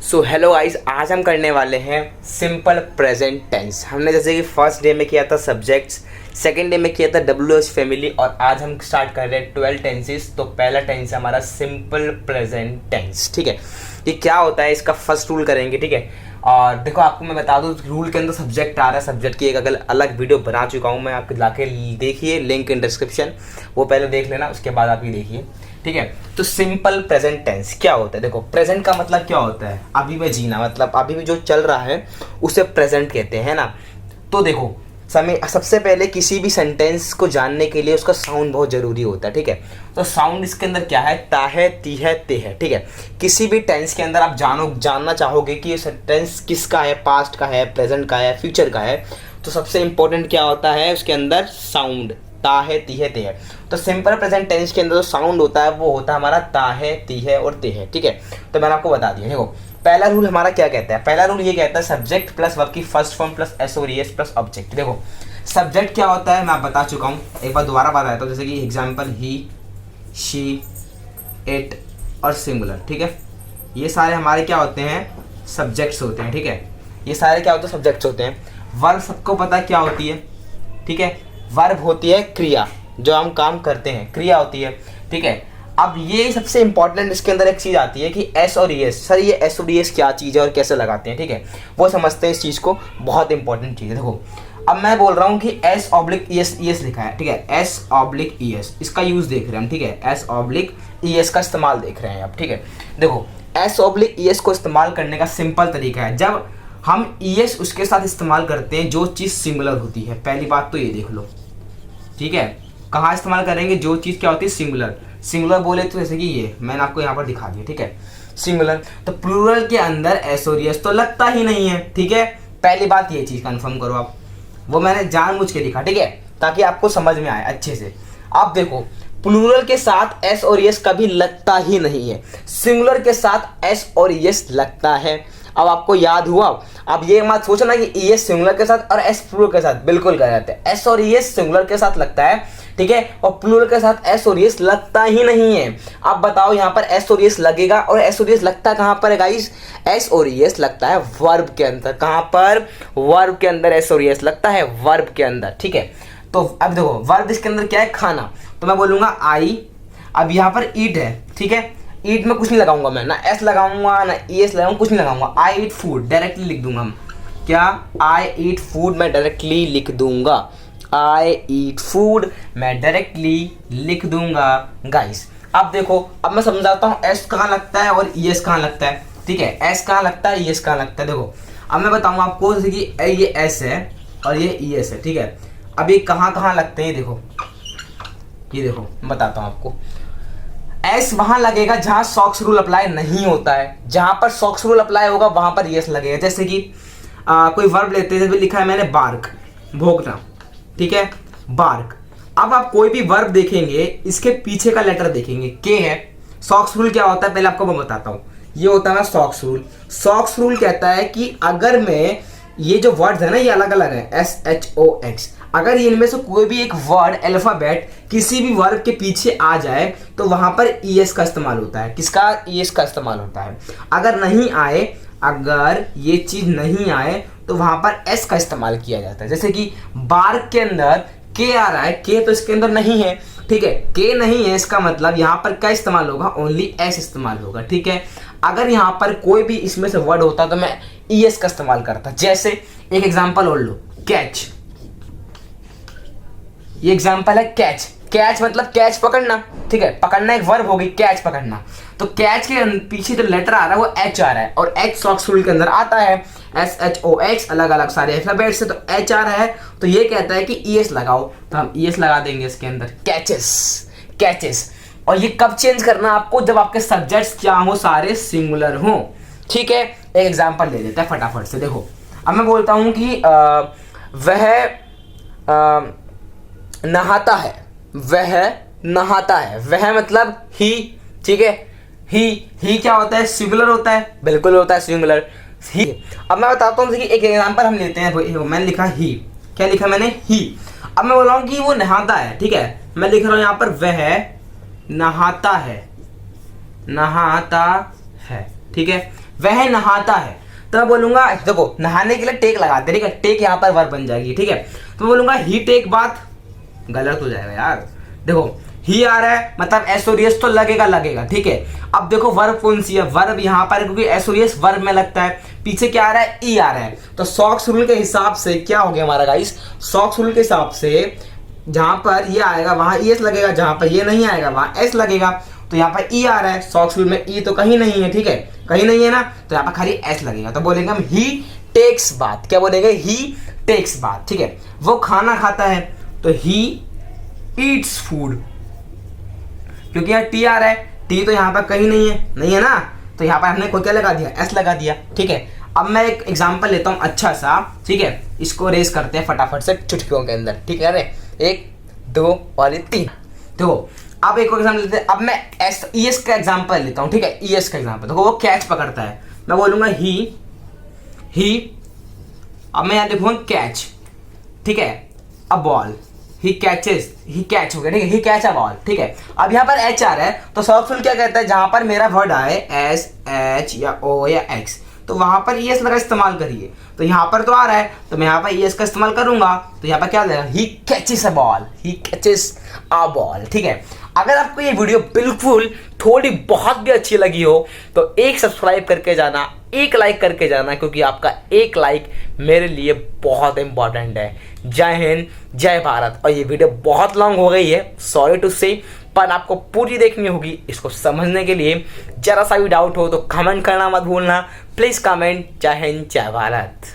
So hello guys, आज हम करने वाले हैं सिंपल प्रेजेंट टेंस। हमने जैसे कि फर्स्ट डे में किया था सब्जेक्ट्स, सेकेंड डे में किया था WH फैमिली, और आज हम स्टार्ट कर रहे हैं 12 टेंसेस। तो पहला टेंस है हमारा सिंपल प्रेजेंट टेंस। ठीक है, ये क्या होता है इसका फर्स्ट रूल करेंगे। ठीक है, और देखो आपको मैं बता दूं रूल के अंदर सब्जेक्ट आ रहा है। सब्जेक्ट की एक अलग वीडियो बना चुका हूँ मैं, आप जाके देखिए, लिंक इन डिस्क्रिप्शन, वो पहले देख लेना, उसके बाद आप ये देखिए। ठीक है, तो सिंपल प्रेजेंट टेंस क्या होता है। देखो, प्रेजेंट का मतलब क्या होता है, अभी में जीना, मतलब अभी भी जो चल रहा है उसे प्रेजेंट कहते हैं ना। तो देखो, समय सबसे पहले किसी भी सेंटेंस को जानने के लिए उसका साउंड बहुत ज़रूरी होता है। ठीक है, तो साउंड इसके अंदर क्या है, ता है, ती है, ते है। ठीक है, किसी भी टेंस के अंदर आप जानना चाहोगे कि ये सेंटेंस किसका है, पास्ट का है, प्रेजेंट का है, फ्यूचर का है, तो सबसे इंपॉर्टेंट क्या होता है उसके अंदर, साउंड। ता है, ती है, ते है। तो सिंपल प्रेजेंट टेंस के अंदर जो साउंड होता है वो होता है हमारा ता है, ती है और ते है। ठीक है, तो मैंने आपको बता दिया। देखो, पहला रूल हमारा क्या कहता है, पहला रूल ये कहता है सब्जेक्ट प्लस वर्ब की फर्स्ट फॉर्म प्लस एस और एस प्लस ऑब्जेक्ट। देखो, सब्जेक्ट क्या होता है मैं बता चुका हूँ, एक बार दोबारा बता देता हूँ। जैसे कि एग्जाम्पल, ही, शी, इट और सिंगुलर। ठीक है, ये सारे हमारे क्या होते हैं, सब्जेक्ट्स होते हैं। ठीक है, ये सारे क्या होते हैं, सब्जेक्ट्स होते हैं। वर्ब सबको पता क्या होती है। ठीक है, वर्ब होती है क्रिया, जो हम काम करते हैं, क्रिया होती है। ठीक है, अब ये सबसे इंपॉर्टेंट इसके अंदर एक चीज़ आती है कि एस और एस। सर ये एस और एस क्या चीज़ है और कैसे लगाते हैं। ठीक है, वो समझते हैं इस चीज़ को, बहुत इंपॉर्टेंट चीज़ है। देखो, अब मैं बोल रहा हूँ कि एस ऑब्लिक ई एस लिखा है। ठीक है, एस ऑब्लिक ई एस, इसका यूज़ देख रहे हैं हम। ठीक है, एस ऑब्लिक ई एस का इस्तेमाल देख रहे हैं आप। ठीक है, देखो, एस ऑब्लिक ई एस को इस्तेमाल करने का सिंपल तरीका है, जब हम ई एस उसके साथ इस्तेमाल करते हैं जो चीज़ सिंगुलर होती है। पहली बात तो ये देख लो। ठीक है, कहाँ इस्तेमाल करेंगे, जो चीज़ क्या होती है, सिंगुलर। सिंगुलर बोले तो जैसे कि ये मैंने आपको यहाँ पर दिखा दिया। ठीक है, सिंगुलर। तो प्लूरल के अंदर एस और एस तो लगता ही नहीं है। ठीक है, पहली बात ये चीज़ कंफर्म करो आप, वो मैंने जानबूझ के लिखा। ठीक है, ताकि आपको समझ में आए अच्छे से। आप देखो, प्लूरल के साथ एस और एस कभी लगता ही नहीं है, सिंगुलर के साथ एस और एस लगता है। अब आपको याद हुआ। अब ये मत सोचना कि ई एस सिंगुलर के साथ और एस प्लूरल के साथ, बिल्कुल गलत है। एस और एस सिंगुलर के साथ लगता है। ठीक है, और प्लूरल के साथ एस और एस लगता ही नहीं है। अब बताओ यहाँ पर एस और एस लगेगा, और एस और एस लगता कहाँ पर है गाइस, एस और एस लगता है वर्ब के अंदर। कहाँ पर, वर्ब के अंदर एस और एस लगता है, वर्ब के अंदर। ठीक है, तो अब देखो, वर्ब इसके अंदर क्या है, खाना। तो मैं बोलूंगा आई, अब यहाँ पर ईट है। ठीक है, ईट में कुछ नहीं लगाऊंगा मैं, ना एस लगाऊंगा ना ई एस लगाऊंगा, कुछ नहीं लगाऊंगा। आई ईट फूड डायरेक्टली लिख दूंगा हम। क्या, आई ईट फूड मैं डायरेक्टली लिख दूंगा। आई ईट फूड मैं डायरेक्टली लिख दूंगा गाइस। अब देखो, अब मैं समझाता हूँ एस कहाँ लगता है और ई एस कहाँ लगता है। ठीक है, एस कहाँ लगता है, ई एस कहाँ लगता है। देखो, अब मैं बताऊंगा आपको, जैसे कि ये एस है और ये ई एस है। ठीक है, अब ये कहाँ कहाँ लगते हैं, देखो, ये देखो मैं बताता हूँ आपको। एस वहां लगेगा जहां सॉक्स रूल अप्लाई नहीं होता है, जहां पर सॉक्स रूल अप्लाई होगा वहां पर यस लगेगा। जैसे कि कोई वर्ब लेते हैं, जैसे लिखा है मैंने बार्क, भोंकना। ठीक है, बार्क। अब आप कोई भी वर्ब देखेंगे, इसके पीछे का लेटर देखेंगे, के है। सॉक्स रूल क्या होता है पहले आपको मैं बताता हूँ। ये होता है सॉक्स रूल। सॉक्स रूल कहता है कि अगर मैं, ये जो वर्ड्स है ना ये अलग अलग है, एस एच ओ एक्स, अगर इनमें से कोई भी एक वर्ड अल्फाबेट किसी भी वर्ब के पीछे आ जाए तो वहां पर ई एस का इस्तेमाल होता है। किसका, ई एस का इस्तेमाल होता है। अगर नहीं आए, अगर ये चीज नहीं आए तो वहां पर एस का इस्तेमाल किया जाता है। जैसे कि बार्क के अंदर के आ रहा है, के तो इसके अंदर नहीं है। ठीक है, के नहीं है, इसका मतलब यहाँ पर क्या इस्तेमाल होगा, ओनली एस इस्तेमाल होगा। ठीक है, अगर यहाँ पर कोई भी इसमें से वर्ड होता तो मैं ई एस का इस्तेमाल करता। जैसे एक एग्जांपल और लो, कैच। ये एग्जांपल है कैच। कैच मतलब कैच पकड़ना। ठीक है, पकड़ना एक वर्ब होगी, कैच पकड़ना। तो कैच के पीछे जो लेटर आ रहा है वो एच आ रहा है, और एच सॉक्स रूल के अंदर आता है। एस एच ओ एक्स अलग अलग सारे अल्फाबेट से, तो एच आ रहा है, तो ये कहता है कि ई एस लगाओ, तो हम ई एस लगा देंगे इसके अंदर, कैचेस, कैचेस। और ये कब चेंज करना आपको, जब आपके सब्जेक्ट्स क्या हो, सारे सिंगुलर हो। ठीक है, एक एग्जांपल ले लेते हैं फटाफट से। देखो, अब मैं बोलता हूं कि वह नहाता है, वह नहाता है, वह मतलब ही। ठीक है, ही क्या होता है, सिंगुलर होता है, बिल्कुल होता है सिंगुलर ही। अब मैं बताता हूँ, एक एग्जांपल हम लेते हैं। मैंने लिखा ही, क्या लिखा मैंने, ही। अब मैं बोल रहा हूँ कि वो नहाता है। ठीक है, मैं लिख रहा हूँ यहाँ पर वह नहाता है, नहाता है। ठीक है, वह नहाता है। तो मैं बोलूंगा, देखो नहाने के लिए टेक लगाते हैं, ठीक है, टेक यहाँ पर वर्ब बन जाएगी, ठीक है। तो मैं बोलूंगा ही टेक बाथ, गलत हो जाएगा यार। देखो ही आ रहा है मतलब एसोरियस तो लगेगा, ठीक है। अब देखो वर्ब कौन सी है, वर्ब यहाँ पर, क्योंकि एसोरियस वर्ब में लगता है। पीछे क्या आ रहा है, ई आ रहा है। तो सॉक्स रूल के हिसाब से क्या हो गया हमारा गाइस, सॉक्स रूल के हिसाब से जहां पर ये आएगा वहां ई एस लगेगा, जहां पर ये नहीं आएगा वहां एस लगेगा। तो यहाँ पर ई आ रहा है, सॉक्स रूल में ई तो कहीं नहीं है, ठीक है, कहीं नहीं है ना, तो यहाँ पर खाली एस लगेगा। तो बोलेंगे हम ही टेक्स बाथ, क्या बोलेंगे, ही टेक्स बाथ, ठीक है। वो खाना खाता है, तो ही ईट्स फूड, क्योंकि यहाँ टी आ रहा है, टी तो यहाँ पर कहीं नहीं है ना, तो यहाँ पर हमने कोई क्या लगा दिया, एस लगा दिया, ठीक है। अब मैं एक एग्जांपल लेता हूँ अच्छा सा, ठीक है, इसको रेस करते हैं फटाफट से चुटकियों के अंदर, ठीक है। अरे 1 2 और 3, देखो अब एक एग्जांपल लेते हैं। अब मैं एस ई एस का एग्जांपल लेता हूँ, ठीक है, ई एस का एग्जांपल। देखो वो कैच पकड़ता है, मैं बोलूंगा ही, अब मैं यहाँ लिखूंगा कैच, ठीक है, अ बॉल, ही कैच हो गया, ठीक है, ही कैच अ बॉल, ठीक है। अब यहाँ पर एच आ रहा है, तो सॉफ्टफुल क्या कहता है, जहां पर मेरा वर्ड आए एस एच या ओ या एक्स, तो वहां पर ई एस लगा इस्तेमाल करिए। तो यहाँ पर तो आ रहा है, तो मैं यहाँ पर ई एस का इस्तेमाल करूंगा, तो यहाँ पर क्या देगा, he catches a ball, he catches a ball, ठीक है। अगर आपको ये वीडियो बिल्कुल थोड़ी बहुत भी अच्छी लगी हो तो एक सब्सक्राइब करके जाना, एक लाइक करके जाना, क्योंकि आपका एक लाइक मेरे लिए बहुत इंपॉर्टेंट है। जय हिंद, जय भारत। और ये वीडियो बहुत लॉन्ग हो गई है, सॉरी टू से, पर आपको पूरी देखनी होगी इसको समझने के लिए। जरा सा भी डाउट हो तो कमेंट करना मत भूलना, प्लीज कमेंट। जय हिंद, जय भारत।